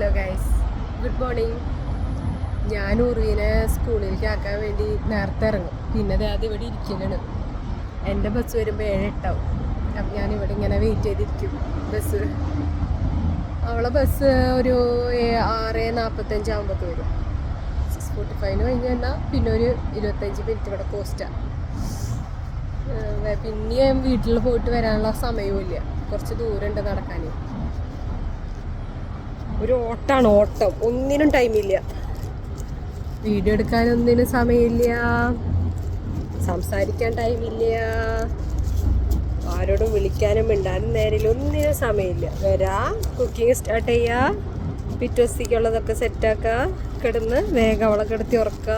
Hello guys, good morning. ഞാൻ ഉറുവിനെ സ്കൂളിലേക്ക് ആക്കാൻ വേണ്ടി നേരത്തെ ഇറങ്ങും. പിന്നെ അത് ഇവിടെ ഇരിക്കലാണ്. എൻ്റെ ബസ് വരുമ്പോൾ 7:08 ആവും. അപ്പം ഞാനിവിടെ ഇങ്ങനെ വെയിറ്റ് ചെയ്തിരിക്കും ബസ്. അവളെ ബസ് ഒരു 6:45 ആകുമ്പോഴത്തേക്ക് വരും. 6:45 കഴിഞ്ഞ് വന്നാൽ പിന്നെ ഒരു 25 മിനിറ്റ് ഇവിടെ പോസ്റ്റാണ്. പിന്നെയും വീട്ടിൽ പോയിട്ട് വരാനുള്ള സമയവും ഇല്ല. കുറച്ച് ദൂരമുണ്ട് നടക്കാൻ. ഒരു ഓട്ടം, ഒന്നിനും ടൈമില്ല. വീഡിയോ എടുക്കാനൊന്നിനും സമയമില്ല, സംസാരിക്കാൻ ടൈമില്ല, ആരോടും വിളിക്കാനും മിണ്ടാനും നേരില്ല, ഒന്നിനും സമയമില്ല. കുക്കിംഗ് സ്റ്റാർട്ട് ചെയ്യുക, പിറ്റോസിക്കുള്ളതൊക്കെ സെറ്റാക്കുക, കിടന്ന് വേഗം അവളെ കിടത്തി ഉറക്കുക,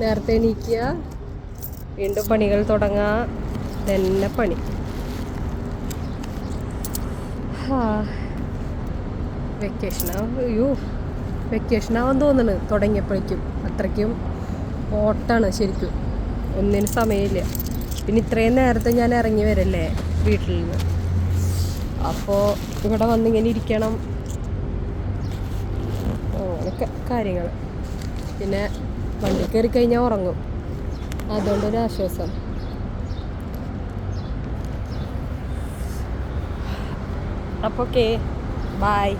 നേരത്തെ എണീക്കുക, വീണ്ടും പണികൾ തുടങ്ങുക. തന്നെ പണി. വെക്കേഷനാവാൻ തോന്നുന്നു തുടങ്ങിയപ്പോഴേക്കും. അത്രയ്ക്കും ഓട്ടാണ് ശരിക്കും, ഒന്നിനും സമയമില്ല. പിന്നെ ഇത്രയും നേരത്തെ ഞാൻ ഇറങ്ങി വരല്ലേ വീട്ടിൽ നിന്ന്. അപ്പോൾ ഇവിടെ വന്നിങ്ങനെ ഇരിക്കണം, അങ്ങനെയൊക്കെ കാര്യങ്ങൾ. പിന്നെ വണ്ടി കയറി കഴിഞ്ഞാൽ ഉറങ്ങും, അതുകൊണ്ടൊരാശ്വാസം. അപ്പോൾ ഓക്കെ, ബൈ.